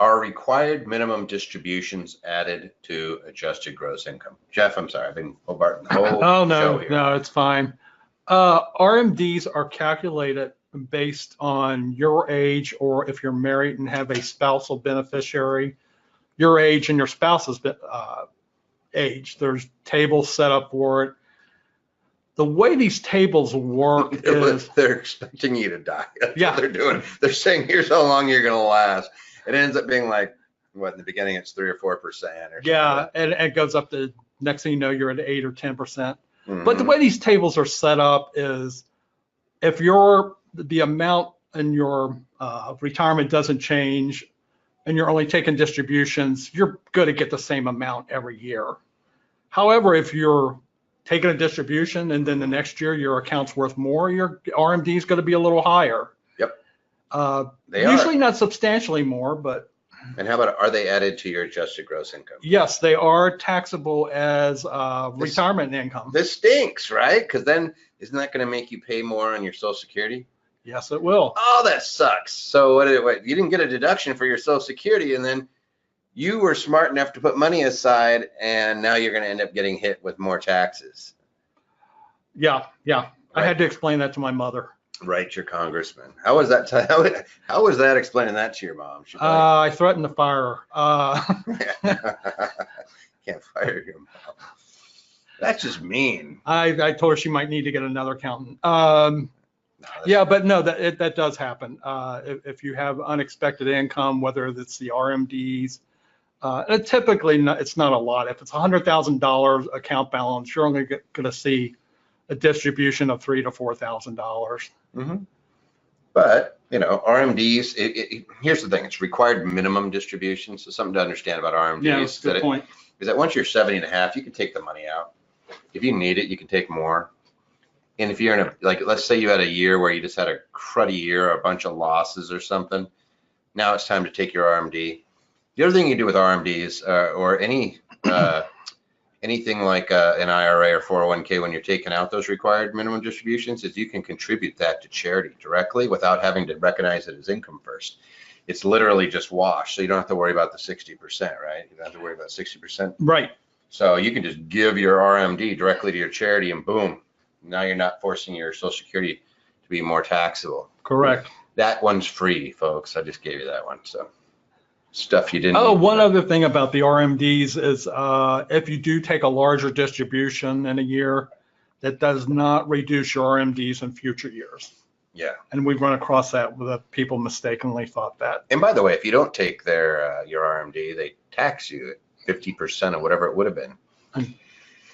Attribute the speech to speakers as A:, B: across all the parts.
A: Are required minimum distributions added to adjusted gross income? Jeff, I'm sorry, I've been bombarding the whole
B: Oh,
A: show
B: no,
A: here.
B: no, it's fine. RMDs are calculated based on your age, or if you're married and have a spousal beneficiary, your age and your spouse's age. There's tables set up for it. The way these tables work is
A: they're expecting you to die. That's
B: Yeah.
A: what they're doing. They're saying, here's how long you're going to last. It ends up being like, what, in the beginning it's 3 or 4% or something.
B: Yeah, and it goes up to, next thing you know, you're at 8 or 10%.
A: Mhm.
B: But the way these tables are set up is if the amount in your retirement doesn't change and you're only taking distributions, you're going to get the same amount every year. However, if you're taking a distribution and then the next year your account's worth more, your RMD is going to be a little higher.
A: Yep. They
B: Usually
A: are.
B: not substantially more, but.
A: And how about, are they added to your adjusted gross income?
B: Yes, they are taxable as retirement income.
A: This stinks, right? Because then isn't that going to make you pay more on your Social Security?
B: Yes, it will.
A: Oh, that sucks. So what, you didn't get a deduction for your Social Security, and then you were smart enough to put money aside, and now you're going to end up getting hit with more taxes.
B: Yeah.
A: Right.
B: I had to explain that to my mother.
A: Right, your congressman. How was that? How was that explaining that to your mom?
B: I threatened to fire her.
A: Can't fire your mom. That's just mean.
B: I told her she might need to get another accountant.
A: No,
B: Yeah, but no, that does happen. If you have unexpected income, whether it's the RMDs, and typically it's not a lot. If it's $100,000 account balance, you're only going to see a distribution of $3,000 to $4,000.
A: Mm-hmm. But RMDs. Here's the thing: it's required minimum distribution. So something to understand about RMDs.
B: Yeah, that's a good point.
A: Is that once you're 70 and a half, you can take the money out. If you need it, you can take more. And if you're in let's say you had a year where you just had a cruddy year, or a bunch of losses or something, now it's time to take your RMD. The other thing you do with RMDs or anything like an IRA or 401k, when you're taking out those required minimum distributions, is you can contribute that to charity directly without having to recognize it as income first. It's literally just wash. So you don't have to worry about the 60%, right? You don't have to worry about 60%.
B: Right.
A: So you can just give your RMD directly to your charity and boom, now you're not forcing your Social Security to be more taxable.
B: Correct.
A: That one's free, folks. I just gave you that one. So stuff you didn't.
B: Oh, one other thing about the RMDs is if you do take a larger distribution in a year, that does not reduce your RMDs in future years.
A: Yeah.
B: And we've run across that with people mistakenly thought that.
A: And by the way, if you don't take your RMD, they tax you at 50% of whatever it would have been.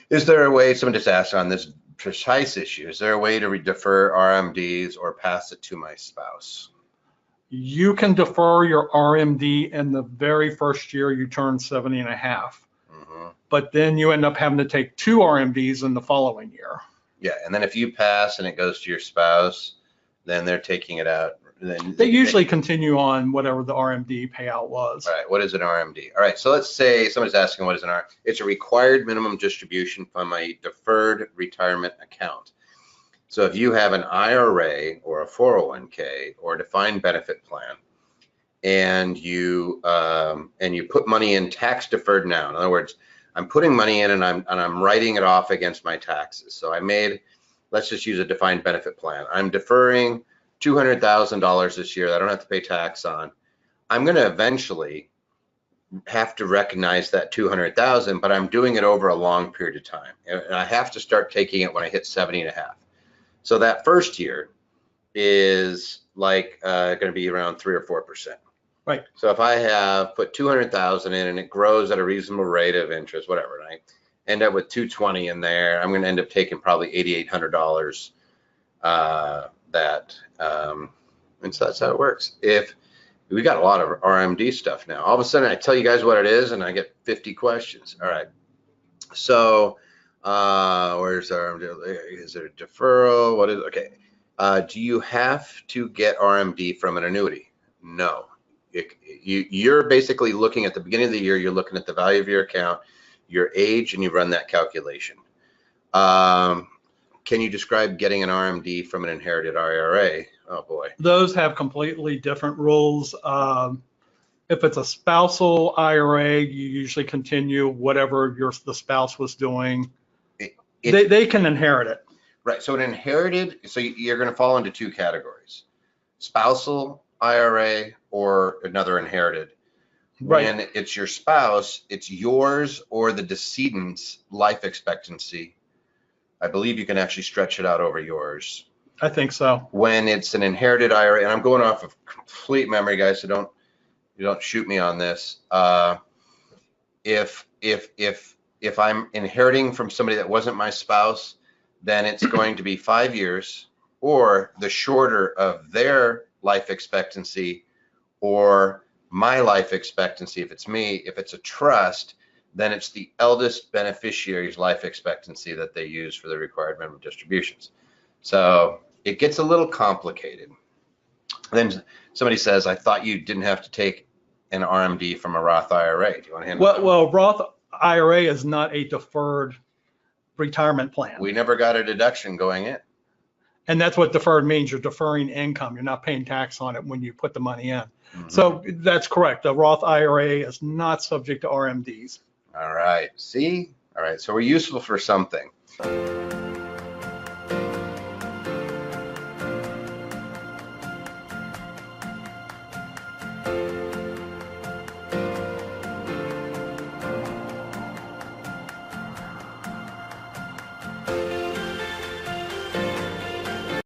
A: Is there a way, someone just asked on this precise issue, is there a way to defer RMDs or pass it to my spouse?
B: You can defer your RMD in the very first year you turn 70 and a half.
A: Mm-hmm.
B: But then you end up having to take 2 RMDs in the following year.
A: Yeah, and then if you pass and it goes to your spouse, then they're taking it out. Then
B: they usually continue on whatever the RMD payout was.
A: All right, what is an RMD? All right, so let's say somebody's asking what is an RMD. It's a required minimum distribution from a deferred retirement account. So if you have an IRA or a 401k or a defined benefit plan, and you put money in tax deferred now. In other words, I'm putting money in and I'm writing it off against my taxes. So let's just use a defined benefit plan. I'm deferring $200,000 this year that I don't have to pay tax on. I'm going to eventually have to recognize that $200,000, but I'm doing it over a long period of time. And I have to start taking it when I hit 70 and a half. So that first year is going to be around 3 or 4%.
B: Right.
A: So if I have put 200,000 in and it grows at a reasonable rate of interest, whatever, and I end up with 220 in there, I'm going to end up taking probably $8,800 and so that's how it works. If we got a lot of RMD stuff now, all of a sudden I tell you guys what it is and I get 50 questions. All right. So where's RMD? Is there a deferral? What is okay? Do you have to get RMD from an annuity? No. You're basically looking at the beginning of the year, you're looking at the value of your account, your age, and you run that calculation. Can you describe getting an RMD from an inherited IRA? Oh boy.
B: Those have completely different rules. If it's a spousal IRA, you usually continue whatever the spouse was doing. They can inherit it.
A: Right. So an inherited, so you're going to fall into two categories: spousal IRA or another inherited.
B: Right.
A: When it's your spouse, it's yours or the decedent's life expectancy. I believe you can actually stretch it out over yours.
B: I think so. When
A: it's an inherited IRA, and I'm going off of complete memory, guys, so you don't shoot me on this. If I'm inheriting from somebody that wasn't my spouse, then it's going to be 5 years or the shorter of their life expectancy or my life expectancy if it's me. If it's a trust, then it's the eldest beneficiary's life expectancy that they use for the required minimum distributions. So it gets a little complicated. Then somebody says, I thought you didn't have to take an RMD from a Roth IRA. Do you want to handle that?
B: Well, Roth IRA is not a deferred retirement plan.
A: We never got a deduction going in.
B: And that's what deferred means. You're deferring income. You're not paying tax on it when you put the money in.
A: Mm-hmm.
B: So that's correct. The Roth IRA is not subject to RMDs.
A: All right. See? All right. So we're useful for something.